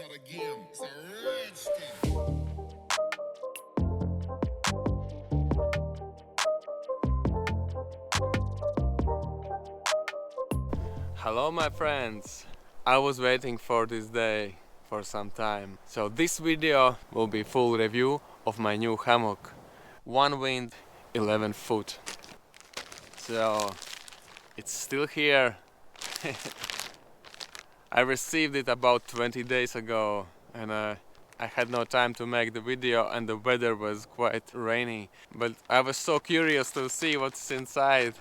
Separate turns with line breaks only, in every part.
not a game, it's a rich thing.
Hello my friends! I was waiting for this day for some time. So this video will be full review of my new hammock, Onewind 11ft. So it's still here. I received it about 20 days ago and I had no time to make the video and the weather was quite rainy, but I was so curious to see what's inside.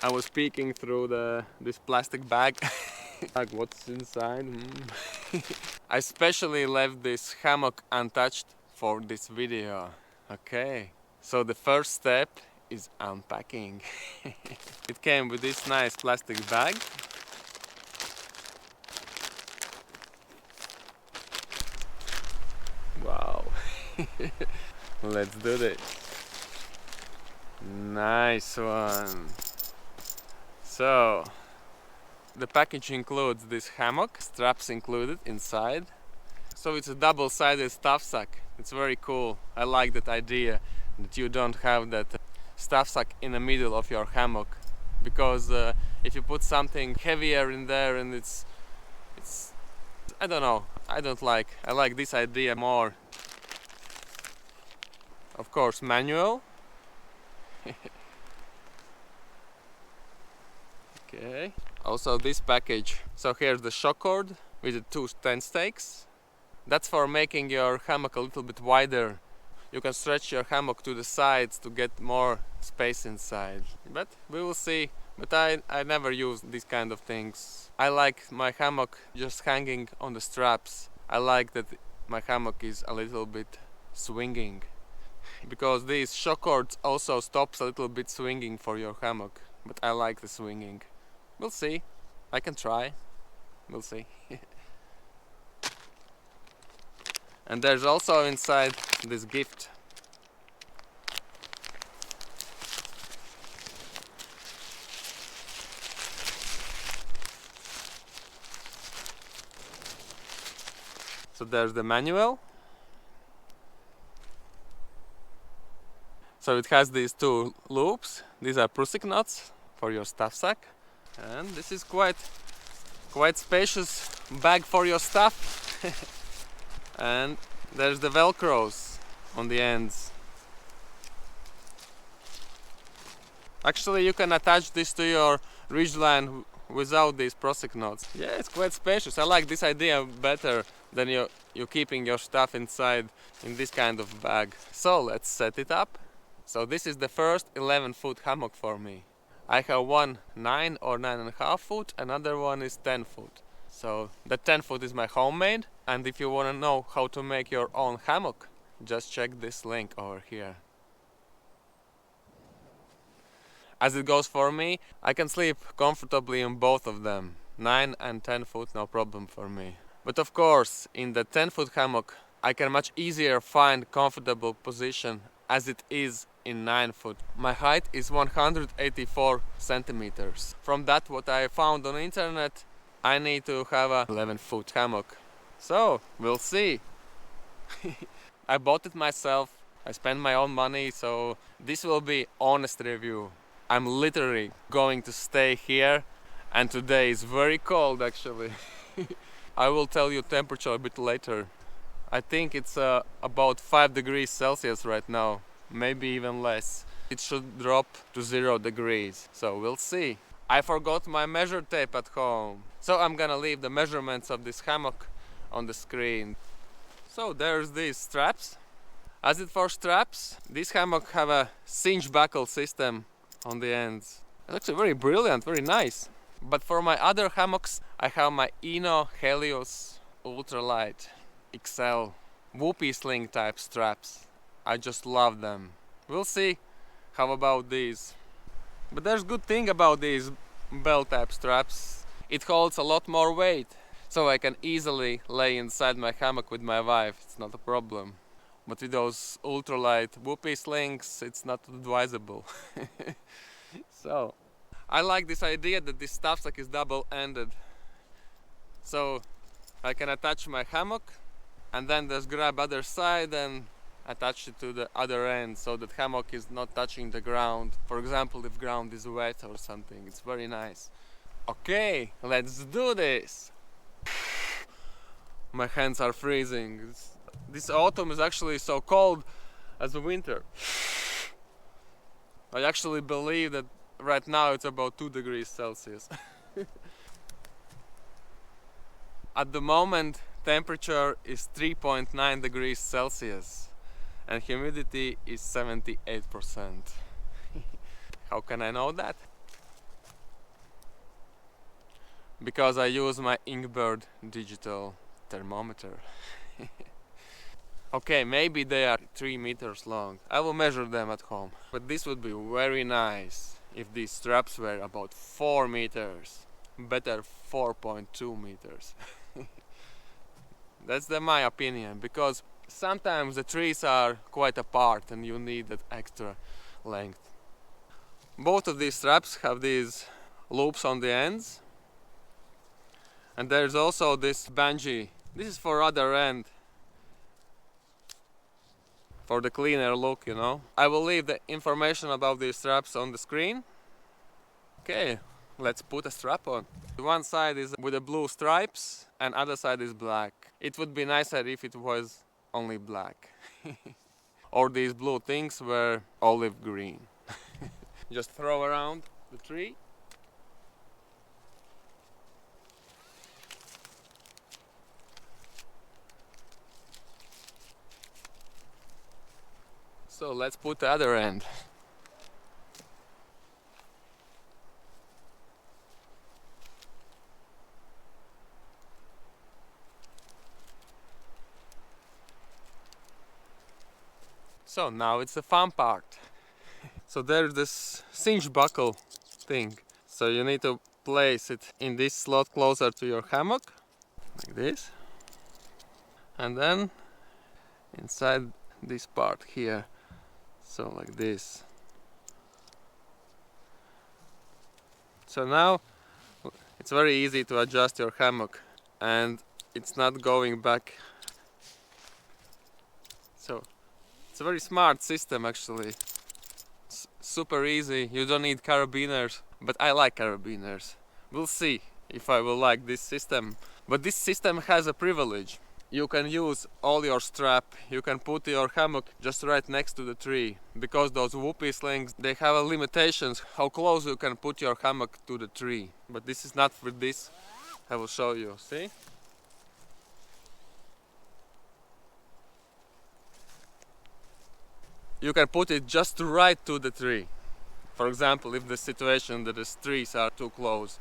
I was peeking through this plastic bag. Like, what's inside? I specially left this hammock untouched for this video. Okay, so the first step is unpacking. It came with this nice plastic bag. Wow. Let's do this. Nice one. So the package includes this hammock, straps included inside. So it's a double-sided stuff sack. It's very cool. I like that idea that you don't have that stuff sack in the middle of your hammock, because if you put something heavier in there and it's I don't know, I like this idea more. Of course, manual. Okay. Also this package. So here's the shock cord with the two tent stakes. That's for making your hammock a little bit wider. You can stretch your hammock to the sides to get more space inside. But we will see. But I never use these kind of things. I like my hammock just hanging on the straps. I like that my hammock is a little bit swinging, because these shock cords also stops a little bit swinging for your hammock. But I like the swinging. We'll see. I can try. We'll see. And there's also inside this gift. So there's the manual. So it has these two loops. These are prusik knots for your stuff sack. And this is quite spacious bag for your stuff. And there's the velcros on the ends. Actually, you can attach this to your ridgeline without these prusik knots. Yeah, it's quite spacious. I like this idea better than you keeping your stuff inside in this kind of bag. So let's set it up. So this is the first 11-foot hammock for me. I have one 9 or 9.5 foot, another one is 10 foot. So the 10 foot is my homemade, and if you want to know how to make your own hammock, just check this link over here. As it goes for me, I can sleep comfortably in both of them. 9 and 10 foot, no problem for me. But of course, in the 10 foot hammock, I can much easier find comfortable position as it is in 9 foot. My height is 184 centimeters. From that, what I found on internet, I need to have a 11-foot hammock. So we'll see. I bought it myself. I spent my own money, so this will be honest review. I'm literally going to stay here, and today is very cold actually. I will tell you temperature a bit later. I think it's about 5 degrees Celsius right now, maybe even less. It should drop to 0 degrees, so we'll see. I forgot my measure tape at home, so I'm gonna leave the measurements of this hammock on the screen. So there's these straps. As it for straps, this hammock have a cinch buckle system on the ends. It's actually very brilliant, very nice. But for my other hammocks, I have my Eno Helios Ultralight XL whoopee sling type straps. I just love them. We'll see how about these. But there's good thing about these bell type straps. It holds a lot more weight, so I can easily lay inside my hammock with my wife. It's not a problem. But with those ultralight whoopee slings, it's not advisable. So I like this idea that this stuff sack is double-ended. So I can attach my hammock and then just grab other side and attach it to the other end so that hammock is not touching the ground. For example, if ground is wet or something, it's very nice. Okay, let's do this. My hands are freezing. This autumn is actually so cold as the winter. I actually believe that right now it's about 2 degrees Celsius. At the moment, temperature is 3.9 degrees Celsius and humidity is 78%. How can I know that? Because I use my Inkbird digital thermometer. Okay, maybe they are 3 meters long. I will measure them at home. But this would be very nice if these straps were about 4 meters. Better 4.2 meters. That's my opinion, because sometimes the trees are quite apart and you need that extra length. Both of these straps have these loops on the ends. And there's also this bungee. This is for other end. For the cleaner look, you know. I will leave the information about these straps on the screen. Okay, let's put a strap on. One side is with the blue stripes and other side is black. It would be nicer if it was only black. Or these blue things were olive green. Just throw around the tree. So let's put the other end. So now it's the fun part. So there's this cinch buckle thing. So you need to place it in this slot closer to your hammock, like this. And then inside this part here. So like this. So now it's very easy to adjust your hammock and it's not going back. So it's a very smart system actually. It's super easy, you don't need carabiners, but I like carabiners. We'll see if I will like this system. But this system has a privilege. You can use all your strap, you can put your hammock just right next to the tree. Because those whoopee slings, they have a limitations how close you can put your hammock to the tree. But this is not for this. I will show you, see? You can put it just right to the tree. For example, if the situation that the trees are too close.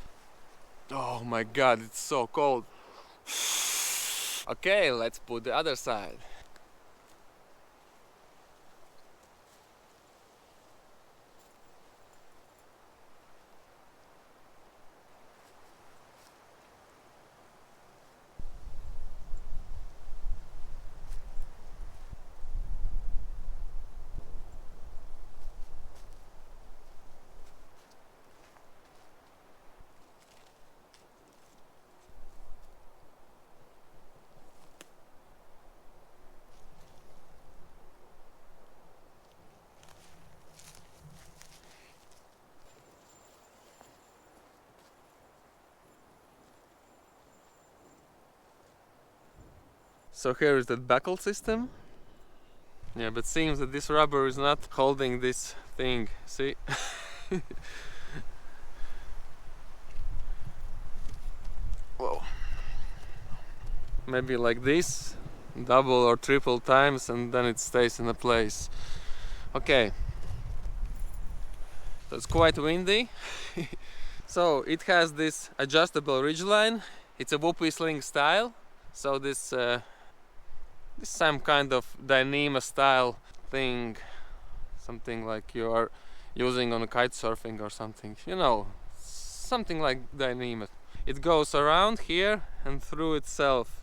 Oh my god, it's so cold. Okay, let's put the other side. So here is the buckle system. Yeah, but seems that this rubber is not holding this thing, see? Whoa. Maybe like this, double or triple times, and then it stays in a place. Okay. So it's quite windy. So it has this adjustable ridgeline. It's a whoopee sling style. So this some kind of Dyneema style thing, something like you are using on kite surfing or something, you know, something like Dyneema. It goes around here and through itself,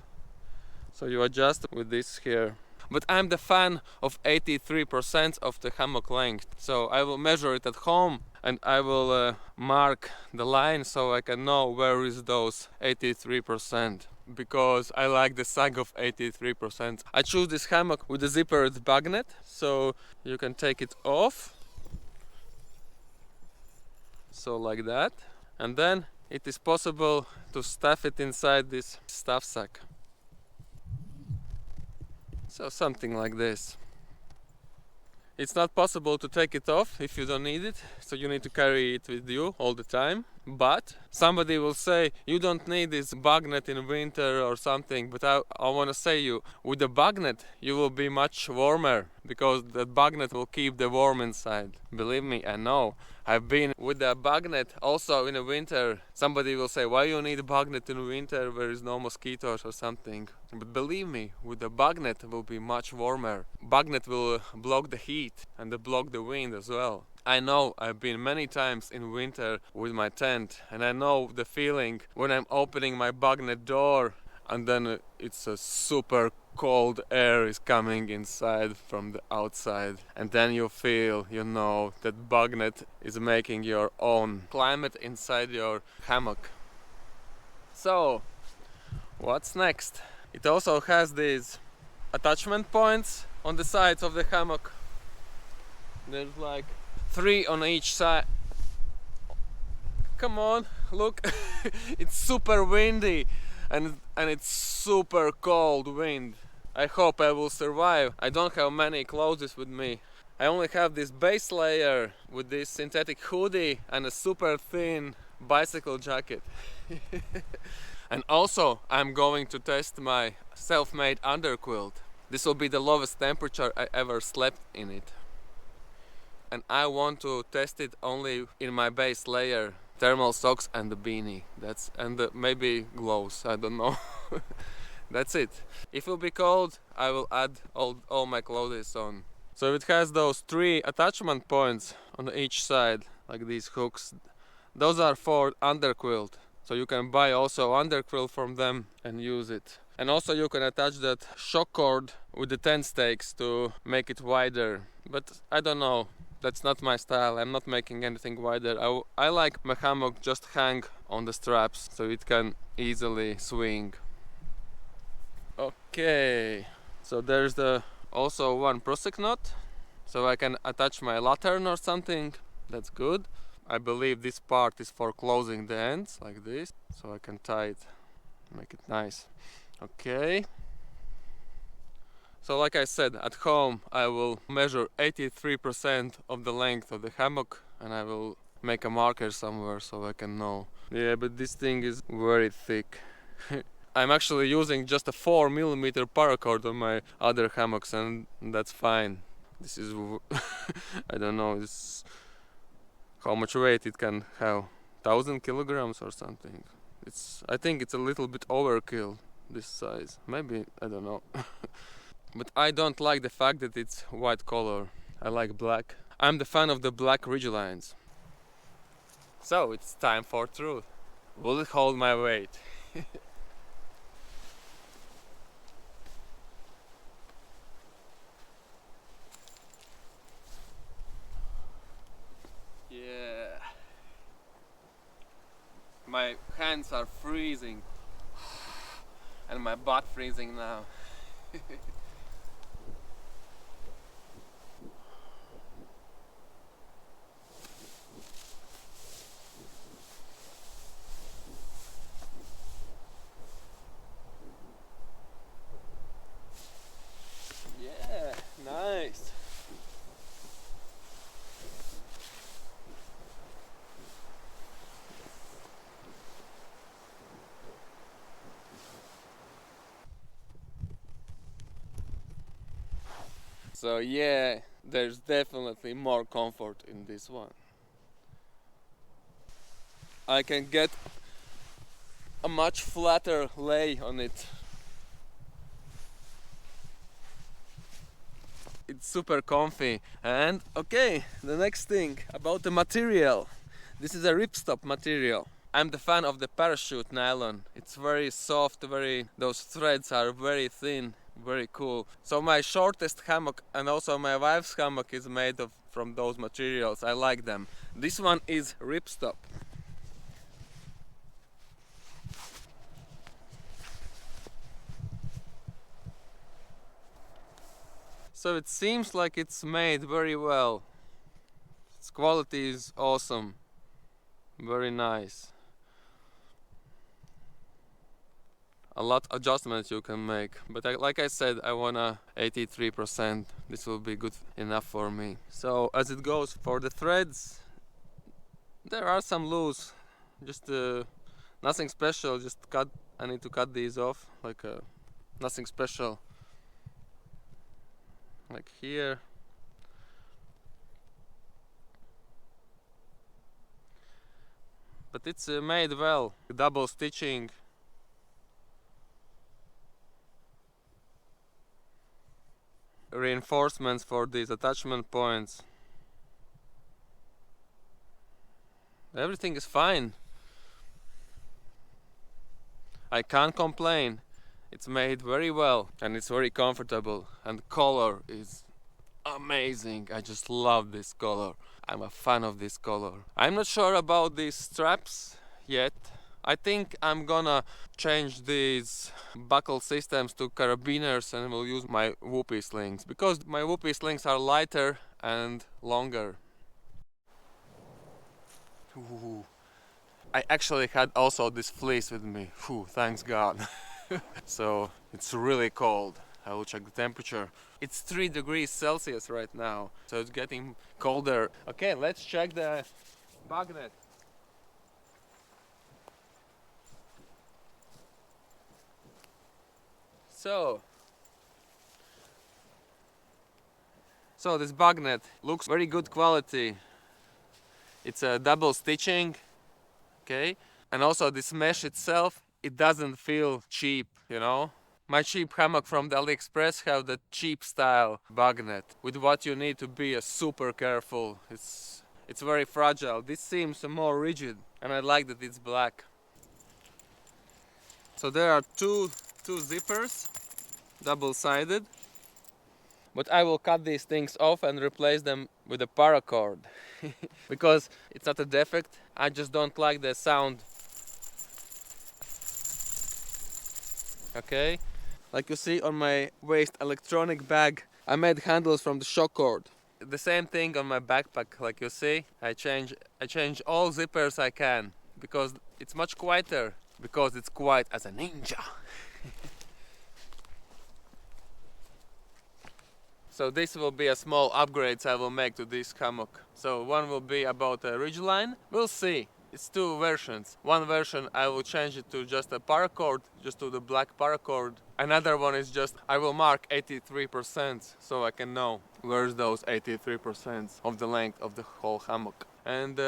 so you adjust with this here. But I'm the fan of 83% of the hammock length, so I will measure it at home and I will mark the line so I can know where is those 83%. because I like the sag of 83%. I choose this hammock with the zippered bagnet, so you can take it off, so like that, and then it is possible to stuff it inside this stuff sack. So something like this. It's not possible to take it off if you don't need it, so you need to carry it with you all the time. But somebody will say you don't need this bagnet in winter or something, but I want to say you, with the bagnet you will be much warmer, because the bagnet will keep the warm inside. Believe me, I know. I've been with the bagnet also in the winter. Somebody will say, why you need a bagnet in winter where is no mosquitoes or something? But believe me, with the bagnet will be much warmer. Bagnet will block the heat and block the wind as well. I know, I've been many times in winter with my tent, and I know the feeling when I'm opening my bagnet door and then it's a super cold air is coming inside from the outside, and then you feel, you know, that bagnet is making your own climate inside your hammock. So what's next? It also has these attachment points on the sides of the hammock. There's like 3 on each side. Come on, look. It's super windy and it's super cold wind. I hope I will survive. I don't have many clothes with me. I only have this base layer with this synthetic hoodie and a super thin bicycle jacket. And also I'm going to test my self-made underquilt. This will be the lowest temperature I ever slept in it. And I want to test it only in my base layer, thermal socks and the beanie. Maybe gloves, I don't know. That's it. If it will be cold, I will add all my clothes on. So it has those 3 attachment points on each side, like these hooks. Those are for underquilt. So you can buy also underquilt from them and use it. And also you can attach that shock cord with the tent stakes to make it wider. But I don't know. That's not my style. I'm not making anything wider. I like my hammock just hang on the straps so it can easily swing. Okay, so there's also one prosec knot, so I can attach my lantern or something. That's good. I believe this part is for closing the ends like this, so I can tie it, make it nice. Okay. So like I said, at home I will measure 83% of the length of the hammock and I will make a marker somewhere so I can know. Yeah, but this thing is very thick. I'm actually using just a 4mm paracord on my other hammocks and that's fine. This is, I don't know, this, how much weight it can have, 1000 kilograms or something. I think it's a little bit overkill, this size. Maybe, I don't know. But I don't like the fact that it's white color. I like black. I'm the fan of the black ridgelines. So it's time for truth. Will it hold my weight? Yeah. My hands are freezing. And my butt freezing now. Yeah, nice. So yeah, there's definitely more comfort in this one. I can get a much flatter lay on it. It's super comfy. And okay, the next thing about the material. This is a ripstop material. I'm the fan of the parachute nylon. It's very soft, those threads are very thin, very cool. So my shortest hammock and also my wife's hammock is made from those materials. I like them. This one is ripstop. So it seems like it's made very well. Its quality is awesome. Very nice. A lot adjustments you can make, but like I said, I wanna 83%. This will be good enough for me. So as it goes for the threads, there are some loose, just nothing special. Just cut. I need to cut these off, like nothing special. Like here. But it's made well. Double stitching. Reinforcements for these attachment points. Everything is fine. I can't complain. It's made very well and it's very comfortable, and the color is amazing. I just love this color. I'm a fan of this color. I'm not sure about these straps yet. I think I'm gonna change these buckle systems to carabiners and will use my whoopee slings, because my whoopee slings are lighter and longer. Ooh. I actually had also this fleece with me. Whew, thanks God. So it's really cold. I will check the temperature. It's 3 degrees Celsius right now, so it's getting colder. Okay, let's check the bug net. So this bug net looks very good quality. It's a double stitching, okay? And also this mesh itself, it doesn't feel cheap, you know? My cheap hammock from the AliExpress have the cheap style bug net with what you need to be super careful. It's very fragile. This seems more rigid, and I like that it's black. So there are two zippers, double-sided. But I will cut these things off and replace them with a paracord. Because it's not a defect, I just don't like the sound. Okay? Like you see on my waist electronic bag, I made handles from the shock cord. The same thing on my backpack, like you see. I change all zippers I can, because it's much quieter, because it's quiet as a ninja. So this will be a small upgrades I will make to this hammock. So one will be about a ridgeline. We'll see. It's 2 versions. One version I will change it to just a paracord, just to the black paracord. Another one is just I will mark 83% so I can know where's those 83% of the length of the whole hammock. And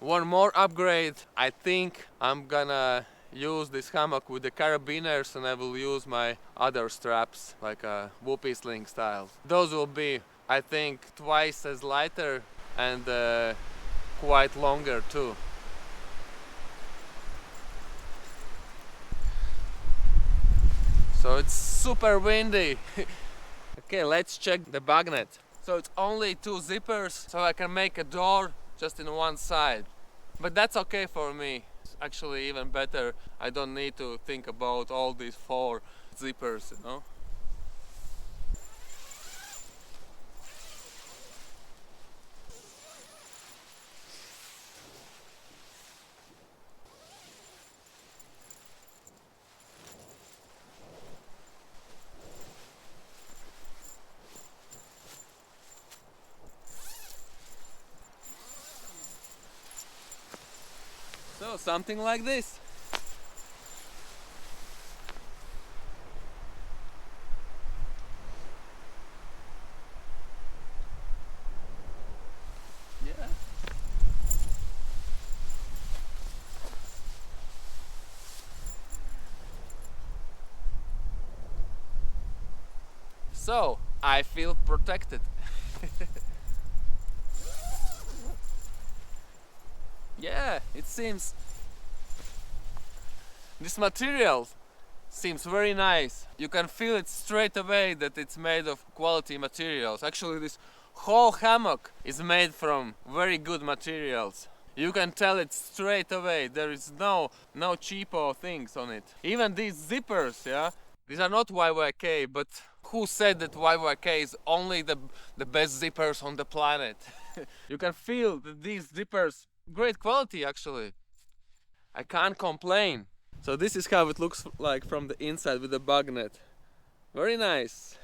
one more upgrade. I think I'm gonna use this hammock with the carabiners, and I will use my other straps like a whoopee sling style. Those will be, I think, twice as lighter and quite longer too. So it's super windy. Okay, let's check the bug net. So it's only 2 zippers, so I can make a door just in one side. But that's okay for me. It's actually even better. I don't need to think about all these 4 zippers, you know. So something like this. Yeah. So I feel protected. Yeah, it seems this material seems very nice. You can feel it straight away that it's made of quality materials. Actually, this whole hammock is made from very good materials. You can tell it straight away. There is no cheapo things on it. Even these zippers, yeah, These are not YYK, but who said that YYK is only the best zippers on the planet? You can feel that these zippers, great quality actually. I can't complain. So this is how it looks like from the inside with the bug net. Very nice.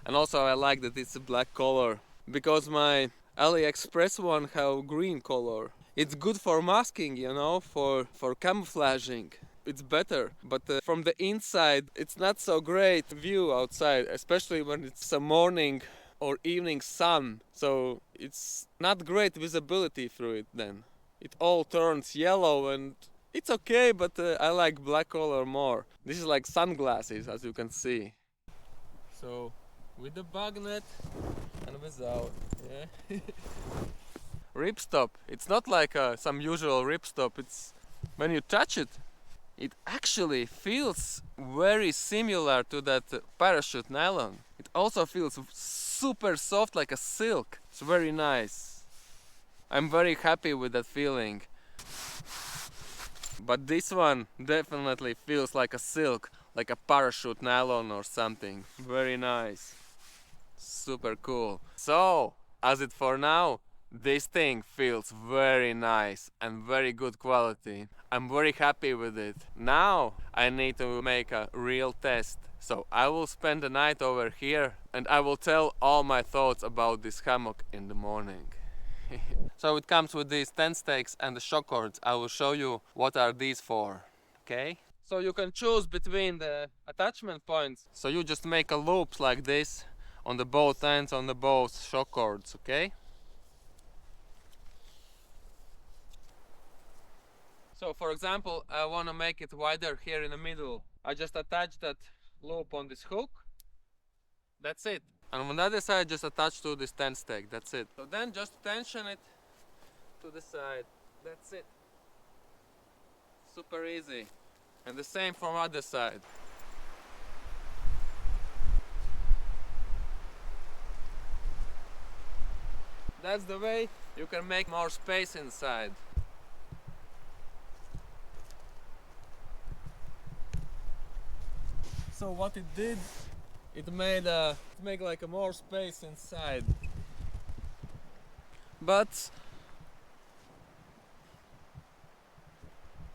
And also I like that it's a black color, because my AliExpress one have green color. It's good for masking, you know, for camouflaging. It's better, but from the inside it's not so great view outside, especially when it's a morning or evening sun, so it's not great visibility through it then. It all turns yellow and it's okay, but I like black color more. This is like sunglasses, as you can see. So with the bug net and without, yeah. Ripstop, it's not like some usual ripstop. It's when you touch it, it actually feels very similar to that parachute nylon. It also feels super soft like a silk. It's very nice. I'm very happy with that feeling. But this one definitely feels like a silk, like a parachute nylon or something. Very nice. Super cool. So, as it for now, this thing feels very nice and very good quality. I'm very happy with it. Now I need to make a real test. So I will spend the night over here and I will tell all my thoughts about this hammock in the morning. So it comes with these tent stakes and the shock cords. I will show you what are these for. Okay? So you can choose between the attachment points. So you just make a loop like this on the both ends on the both shock cords, okay? So for example, I want to make it wider here in the middle. I just attach that loop on this hook. That's it. And on the other side, just attach to this tent stake. That's it. So then just tension it to the side. That's it. Super easy. And the same from other side. That's the way you can make more space inside. So what it did, it made like a more space inside. But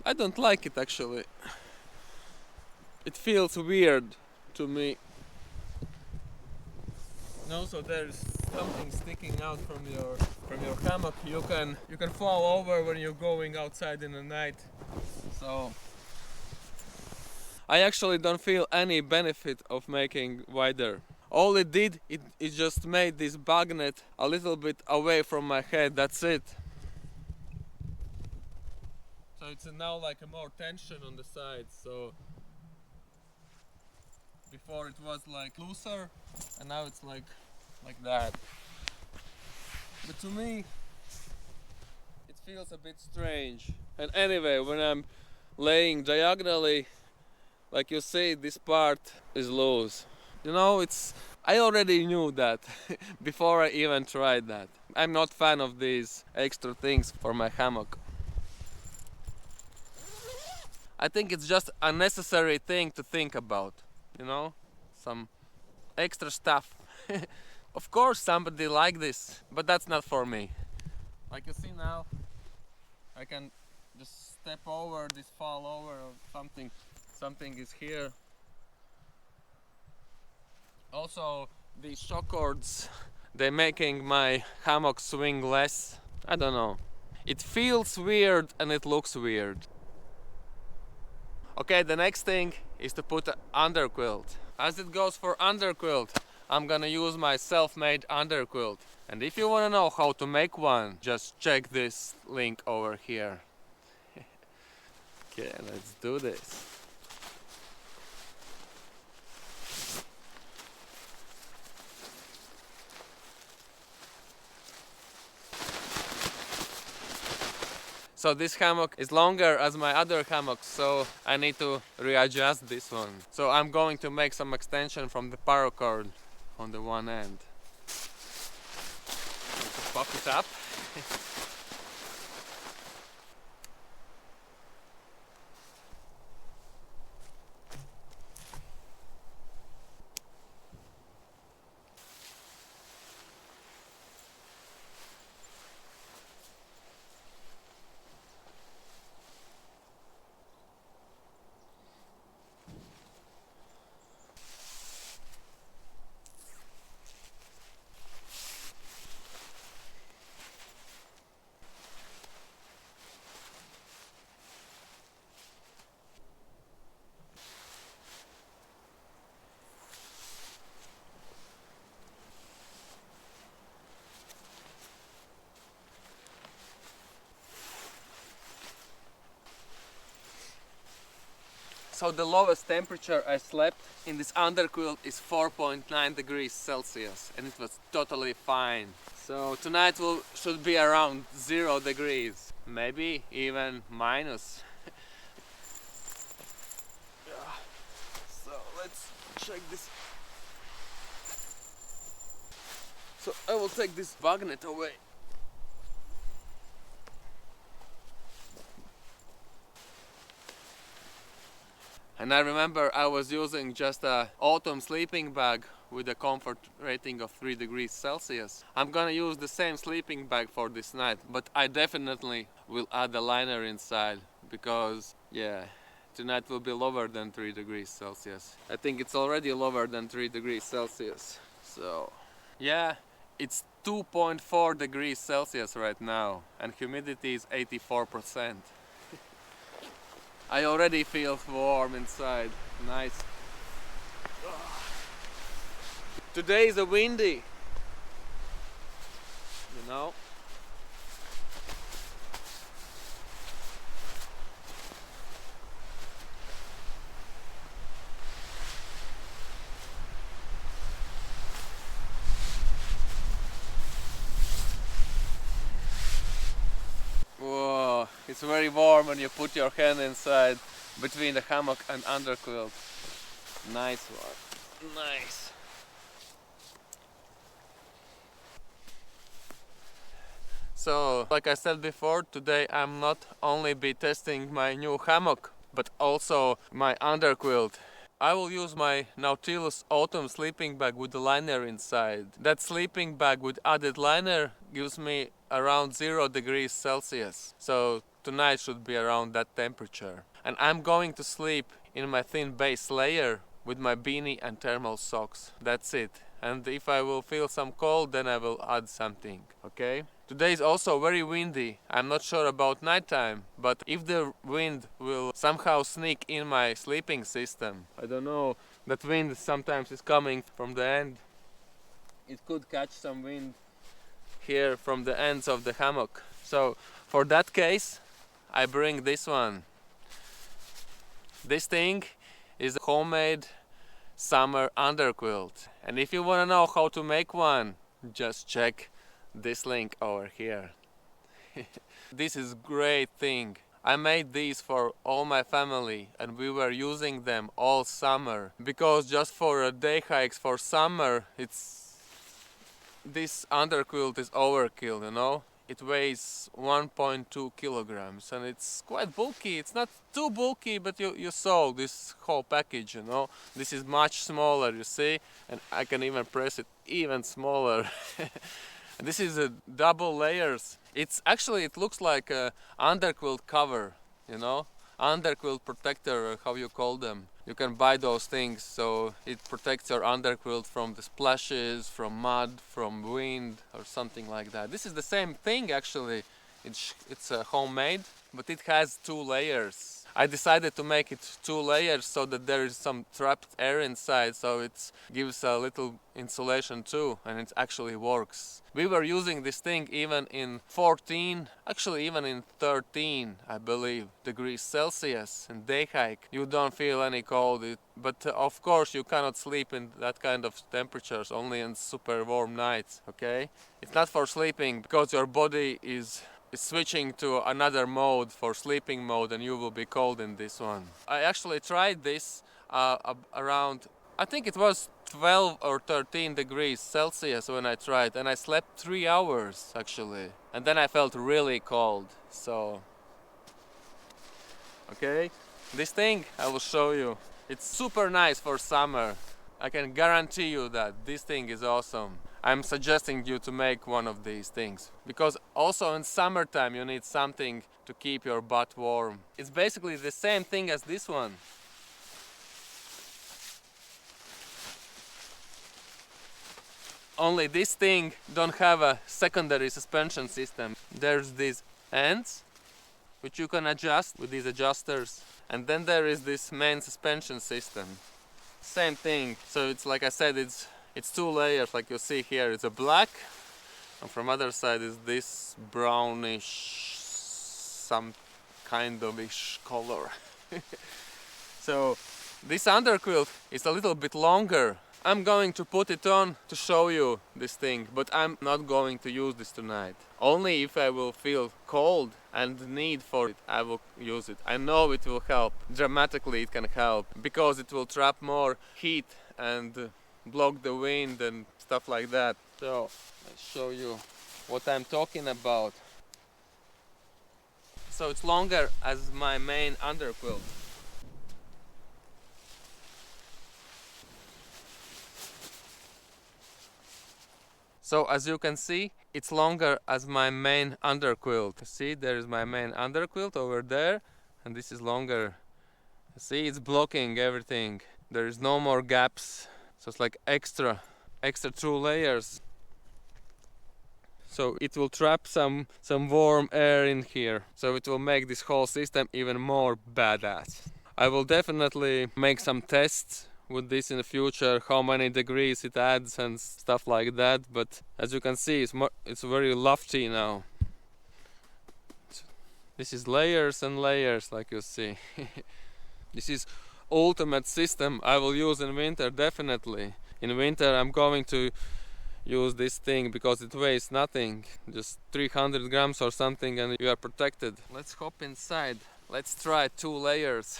I don't like it actually. It feels weird to me. And also there's something sticking out from your hammock. You can fall over when you're going outside in the night. So I actually don't feel any benefit of making wider. All it did, it just made this bug net a little bit away from my head. That's it. So it's now like a more tension on the sides. So before it was like looser, and now it's like that. But to me, it feels a bit strange. And anyway, when I'm laying diagonally, like you see, this part is loose. You know, I already knew that before I even tried that. I'm not fan of these extra things for my hammock. I think it's just a necessary thing to think about, you know, some extra stuff. Of course somebody like this, but that's not for me. Like you see now, I can just step over this, fall over, or something is here. Also, these shock cords, they're making my hammock swing less. I don't know. It feels weird and it looks weird. Okay, the next thing is to put an underquilt. As it goes for underquilt, I'm gonna use my self-made underquilt. And if you wanna know how to make one, just check this link over here. Okay, let's do this. So this hammock is longer as my other hammocks, so I need to readjust this one. So I'm going to make some extension from the paracord on the one end. Need to pop it up. So the lowest temperature I slept in this underquilt is 4.9 degrees Celsius, and it was totally fine. So tonight should be around 0 degrees, maybe even minus. So let's check this. So I will take this bug net away. And I remember I was using just a autumn sleeping bag with a comfort rating of 3 degrees Celsius. I'm gonna use the same sleeping bag for this night, but I definitely will add a liner inside because, yeah, tonight will be lower than 3 degrees Celsius. I think it's already lower than 3 degrees Celsius. So, yeah, it's 2.4 degrees Celsius right now and humidity is 84%. I already feel warm inside. Nice. Today is a windy, you know. Whoa, it's very warm when you put your hand inside between the hammock and underquilt. Nice one. Nice. So, like I said before, today I'm not only be testing my new hammock, but also my underquilt. I will use my Nautilus autumn sleeping bag with the liner inside. That sleeping bag with added liner gives me around 0 degrees Celsius. So tonight should be around that temperature. And I'm going to sleep in my thin base layer with my beanie and thermal socks. That's it. And if I will feel some cold, then I will add something, okay? Today is also very windy. I'm not sure about nighttime, but if the wind will somehow sneak in my sleeping system, I don't know, that wind sometimes is coming from the end. It could catch some wind here from the ends of the hammock. So for that case, I bring this one. This thing is a homemade summer underquilt. And if you want to know how to make one, just check this link over here. This is great thing. I made these for all my family and we were using them all summer because just for a day hikes for summer this underquilt is overkill, you know. It weighs 1.2 kilograms and it's quite bulky. It's not too bulky, but you saw this whole package, you know. This is much smaller, you see, and I can even press it even smaller. This is a double layers. It's actually, it looks like a underquilt cover, you know, underquilt protector, how you call them. You can buy those things, so it protects your underquilt from the splashes, from mud, from wind, or something like that. This is the same thing actually. It's homemade, but it has 2 layers. I decided to make it 2 layers so that there is some trapped air inside, so it gives a little insulation too, and it actually works. We were using this thing even in 14, actually even in 13, I believe, degrees Celsius in day hike. You don't feel any cold, but of course you cannot sleep in that kind of temperatures, only in super warm nights, okay? It's not for sleeping because your body is switching to another mode, for sleeping mode, and you will be cold in this one. I actually tried this around, I think it was 12 or 13 degrees Celsius when I tried, and I slept 3 hours actually, and then I felt really cold. So okay, this thing I will show you. It's super nice for summer. I can guarantee you that this thing is awesome. I'm suggesting you to make one of these things because also in summertime you need something to keep your butt warm. It's basically the same thing as this one. Only this thing don't have a secondary suspension system. There's these ends which you can adjust with these adjusters, and then there is this main suspension system. Same thing. So it's like I said, it's 2 layers, like you see here. It's a black, and from other side is this brownish, some kind of ish color. So this underquilt is a little bit longer. I'm going to put it on to show you this thing, but I'm not going to use this tonight. Only if I will feel cold and need for it, I will use it. I know it will help. Dramatically it can help, because it will trap more heat and block the wind and stuff like that. So I'll show you what I'm talking about. So it's longer as my main underquilt. So as you can see, it's longer as my main underquilt. See, there is my main underquilt over there, and this is longer. See, it's blocking everything. There is no more gaps. So it's like extra 2 layers. So it will trap some warm air in here. So it will make this whole system even more badass. I will definitely make some tests with this in the future, how many degrees it adds and stuff like that, but as you can see, it's very lofty now. This is layers and layers, like you see. This is ultimate system I will use in winter, definitely. In winter I'm going to use this thing because it weighs nothing, just 300 grams or something, and you are protected. Let's hop inside. Let's try 2 layers.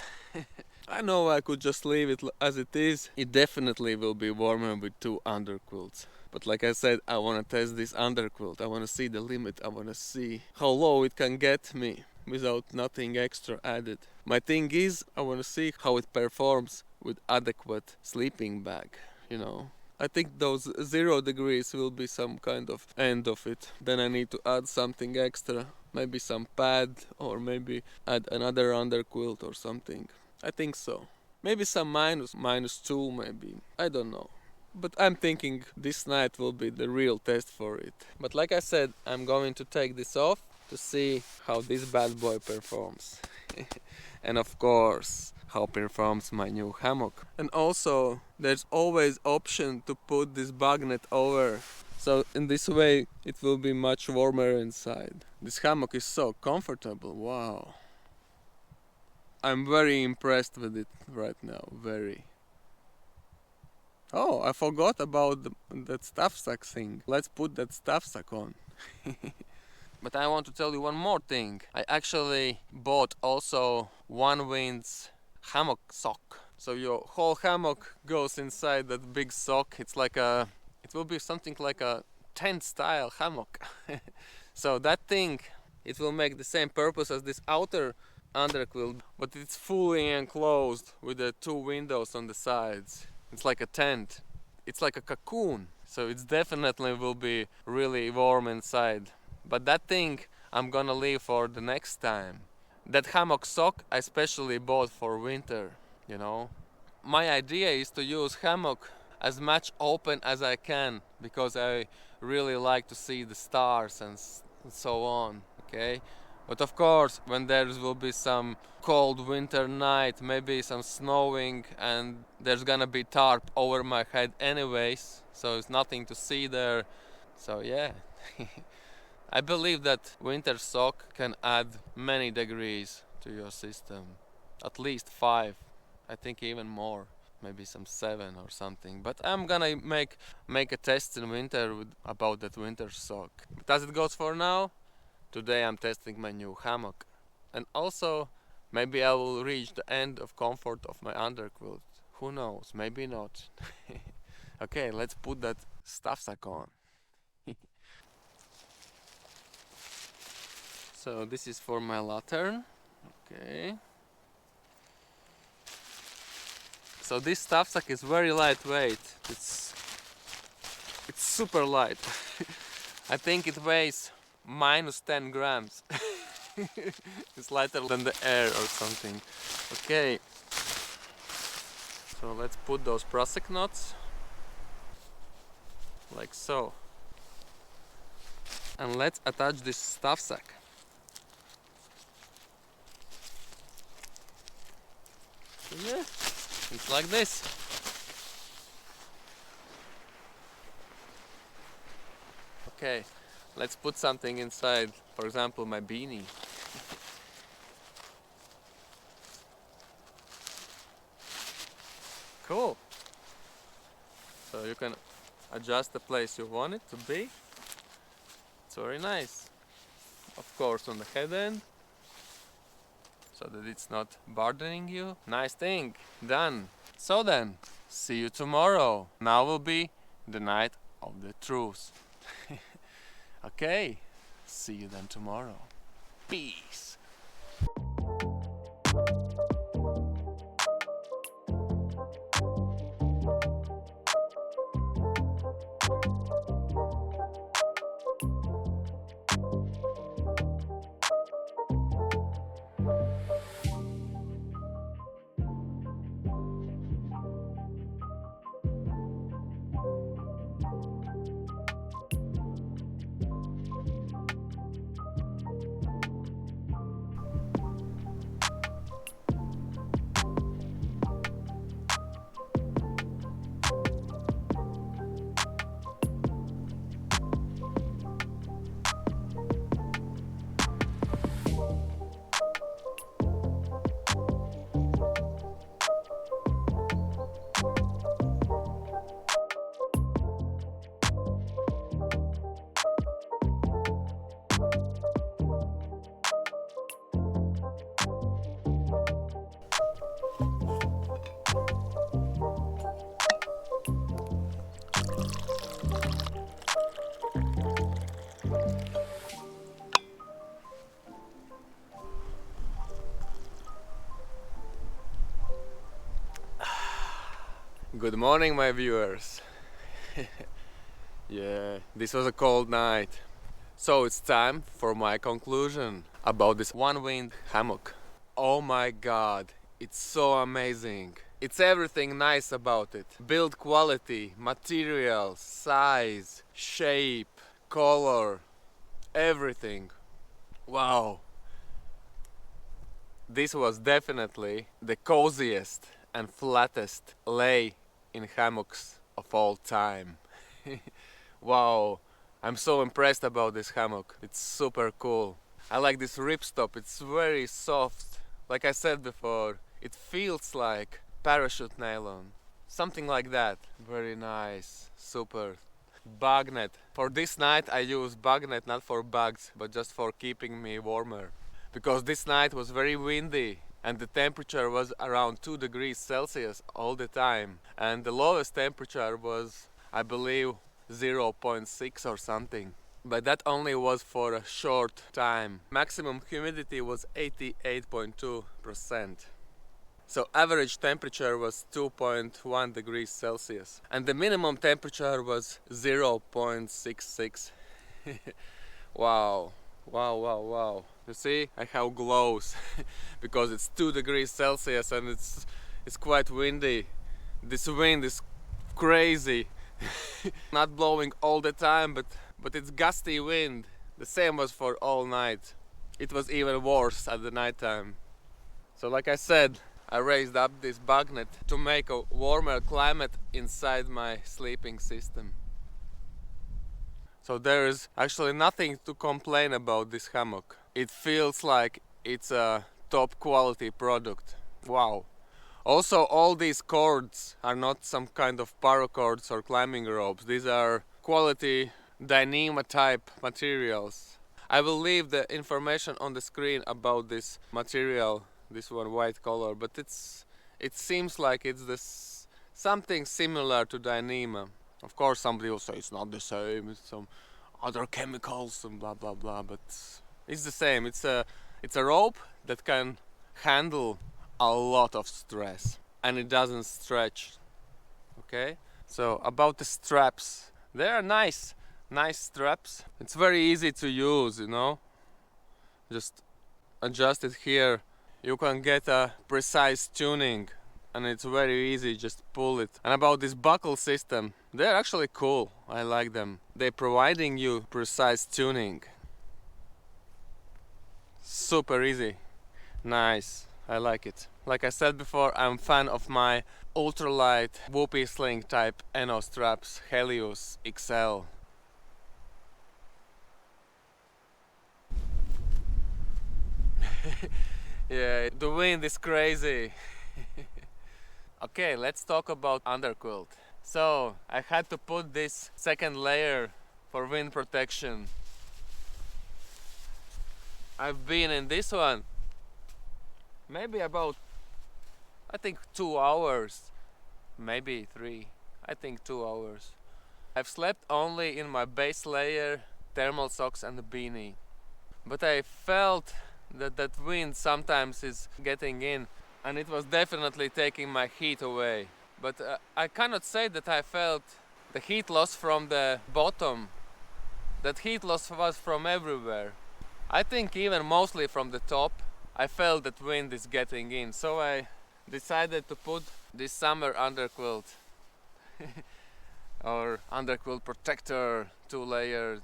I know I could just leave it as it is. It definitely will be warmer with 2 underquilts. But like I said, I want to test this underquilt. I want to see the limit. I want to see how low it can get me without nothing extra added. My thing is, I want to see how it performs with adequate sleeping bag, you know. I think those 0 degrees will be some kind of end of it. Then I need to add something extra. Maybe some pad, or maybe add another underquilt or something. I think so. Maybe some -2 maybe. I don't know. But I'm thinking this night will be the real test for it. But like I said, I'm going to take this off to see how this bad boy performs. And of course, how performs my new hammock. And also, there's always option to put this bug net over. So in this way, it will be much warmer inside. This hammock is so comfortable, wow. I'm very impressed with it right now, very. Oh, I forgot about that stuff sack thing. Let's put that stuff sack on. But I want to tell you one more thing. I actually bought also Onewind's hammock sock. So your whole hammock goes inside that big sock. It will be something like a tent style hammock. So that thing, it will make the same purpose as this outer underquilt, but it's fully enclosed with the 2 windows on the sides. It's like a tent. It's like a cocoon. So it definitely will be really warm inside. But that thing I'm gonna leave for the next time. That hammock sock I specially bought for winter, you know. My idea is to use hammock as much open as I can, because I really like to see the stars and so on, okay? But of course, when there will be some cold winter night, maybe some snowing, and there's gonna be tarp over my head anyways, so it's nothing to see there. So yeah. I believe that winter sock can add many degrees to your system. At least 5. I think even more. Maybe some 7 or something. But I'm gonna make a test in winter about that winter sock. But as it goes for now, today I'm testing my new hammock. And also, maybe I will reach the end of comfort of my underquilt. Who knows? Maybe not. Okay, let's put that stuff sack on. So this is for my lantern. Okay. So this stuff sack is very lightweight. It's super light. I think it weighs -10 grams. It's lighter than the air or something. Okay. So let's put those prusik knots like so. And let's attach this stuff sack. Yeah, it's like this. Okay, let's put something inside, for example my beanie. Cool. So you can adjust the place you want it to be. It's very nice. Of course on the head end, so that it's not bothering you. Nice thing. Done. So then, see you tomorrow. Now will be the night of the truth. Okay, see you then tomorrow. Peace. Good morning, my viewers. Yeah, this was a cold night. So it's time for my conclusion about this Onewind hammock. Oh my god, it's so amazing. It's everything nice about it. Build quality, material, size, shape, color, everything. Wow. This was definitely the coziest and flattest lay in hammocks of all time. Wow, I'm so impressed about this hammock. It's super cool. I like this ripstop, it's very soft. Like I said before, it feels like parachute nylon. Something like that. Very nice, super. Bug net. For this night I use bug net not for bugs, but just for keeping me warmer. Because this night was very windy and the temperature was around 2 degrees Celsius all the time. And the lowest temperature was, I believe, 0.6 or something. But that only was for a short time. Maximum humidity was 88.2%. So average temperature was 2.1 degrees Celsius. And the minimum temperature was 0.66. Wow. Wow, wow, wow. You see, I have glows because it's 2 degrees Celsius and it's quite windy. This wind is crazy. Not blowing all the time, but it's gusty wind. The same was for all night. It was even worse at the night time. So like I said, I raised up this bug net to make a warmer climate inside my sleeping system. So there is actually nothing to complain about this hammock. It feels like it's a top quality product. Wow. Also, all these cords are not some kind of paracords or climbing ropes. These are quality Dyneema type materials. I will leave the information on the screen about this material, this one white color, but it seems like it's this something similar to Dyneema. Of course, somebody will say it's not the same, it's some other chemicals and blah blah blah, but it's the same. It's a rope that can handle a lot of stress and it doesn't stretch. Okay? So about the straps, they are nice straps. It's very easy to use, you know. Just adjust it here. You can get a precise tuning and it's very easy, just pull it. And about this buckle system, they're actually cool. I like them. They're providing you precise tuning. Super easy. Nice. I like it. Like I said before, I'm a fan of my ultralight whoopee sling type Eno straps, Helios XL. Yeah, the wind is crazy. Okay, let's talk about Underquilt. So I had to put this second layer for wind protection. I've been in this one maybe about, I think, 2 hours, maybe 3. I think 2 hours. I've slept only in my base layer, thermal socks and a beanie. But I felt that that wind sometimes is getting in, and it was definitely taking my heat away. But I cannot say that I felt the heat loss from the bottom. That heat loss was from everywhere. I think even mostly from the top. I felt that wind is getting in, so I decided to put this summer underquilt or underquilt protector, two-layered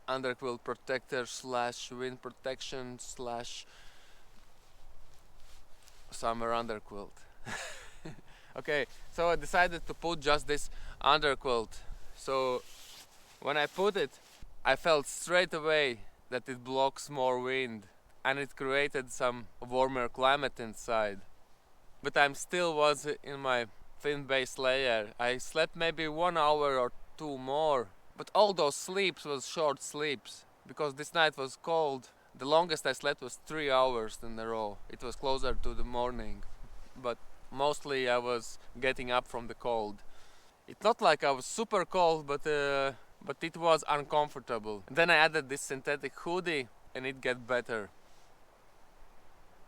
underquilt protector slash wind protection slash summer underquilt. Okay, so I decided to put just this underquilt. So when I put it, I felt straight away that it blocks more wind and it created some warmer climate inside. But I'm still was in my thin base layer. I slept maybe 1 hour or 2 more, but all those sleeps was short sleeps because this night was cold. The longest I slept was 3 hours in a row. It was closer to the morning, but mostly I was getting up from the cold. It's not like I was super cold, but it was uncomfortable. Then I added this synthetic hoodie and it get better.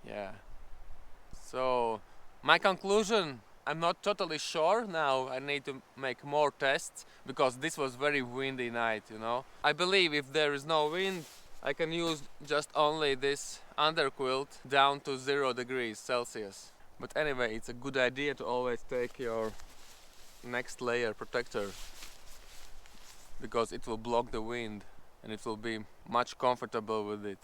Yeah. So my conclusion, I'm not totally sure now. I need to make more tests because this was very windy night, you know. I believe if there is no wind, I can use just only this underquilt down to 0 degrees Celsius. But anyway, it's a good idea to always take your next layer protector because it will block the wind and it will be much comfortable with it.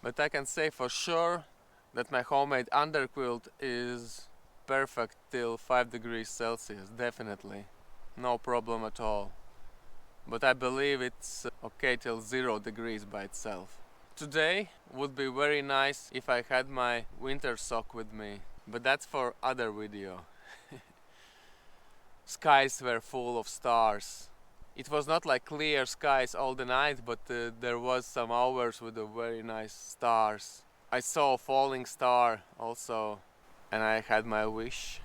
But I can say for sure that my homemade underquilt is perfect till 5 degrees Celsius, definitely. No problem at all. But I believe it's okay till 0 degrees by itself. Today would be very nice if I had my winter sock with me, but that's for other video. Skies were full of stars. It was not like clear skies all the night, but there was some hours with the very nice stars. I saw a falling star also, and I had my wish.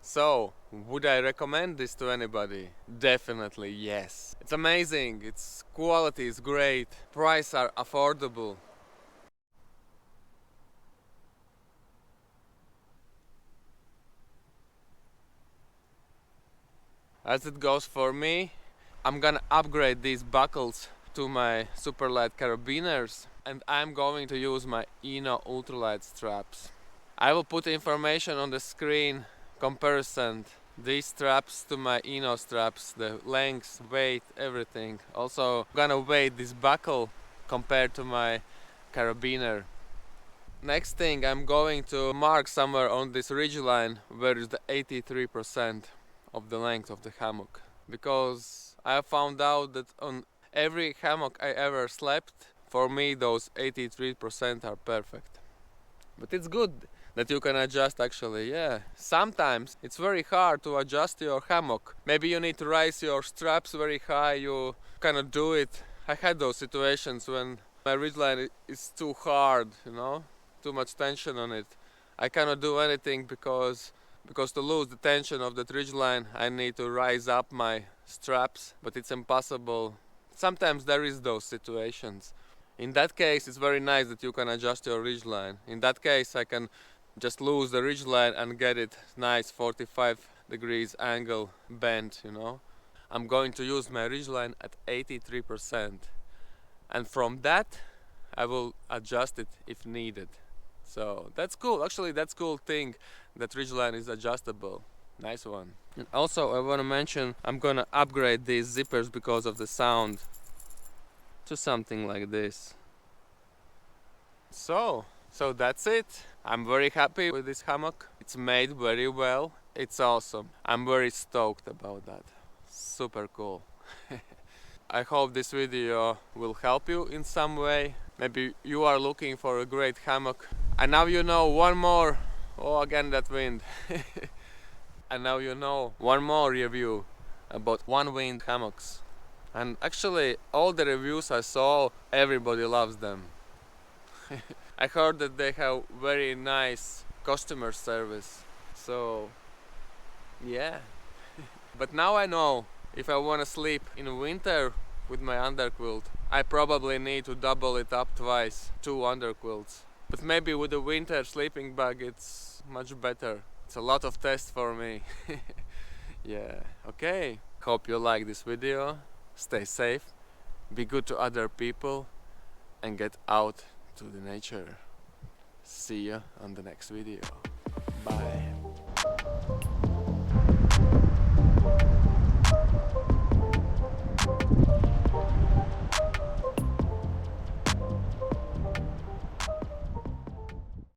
So, would I recommend this to anybody? Definitely yes. It's amazing, its quality is great, prices are affordable. As it goes for me, I'm gonna upgrade these buckles to my super light carabiners and I'm going to use my Eno ultralight straps. I will put information on the screen, comparison, these straps to my Eno straps, the length, weight, everything. Also I'm gonna weigh this buckle compared to my carabiner. Next thing, I'm going to mark somewhere on this ridge line where is the 83% of the length of the hammock, because I found out that on every hammock I ever slept, for me those 83% are perfect. But it's good that you can adjust actually, yeah. Sometimes it's very hard to adjust your hammock. Maybe you need to raise your straps very high, you cannot do it. I had those situations when my ridgeline is too hard, you know, too much tension on it. I cannot do anything because to lose the tension of that ridgeline I need to rise up my straps, but it's impossible. Sometimes there is those situations. In that case it's very nice that you can adjust your ridgeline. In that case I can just lose the ridgeline and get it nice 45 degrees angle bend, you know. I'm going to use my ridgeline at 83%, and from that I will adjust it if needed. So that's cool, actually that's cool thing, that ridgeline is adjustable. Nice one. And also I want to mention I'm gonna upgrade these zippers because of the sound to something like this. So that's it. I'm very happy with this hammock. It's made very well. It's awesome. I'm very stoked about that. super cool. I hope this video will help you in some way. Maybe you are looking for a great hammock. And now you know one more. Oh, again that wind. And now you know one more review about Onewind hammocks. And actually, all the reviews I saw, everybody loves them. I heard that they have very nice customer service. So, yeah. But now I know if I want to sleep in winter with my underquilt, I probably need to double it up twice, 2 underquilts. But maybe with a winter sleeping bag it's much better. It's a lot of tests for me. Yeah, okay. Hope you like this video. Stay safe, be good to other people, and get out to the nature. See ya on the next video. Bye.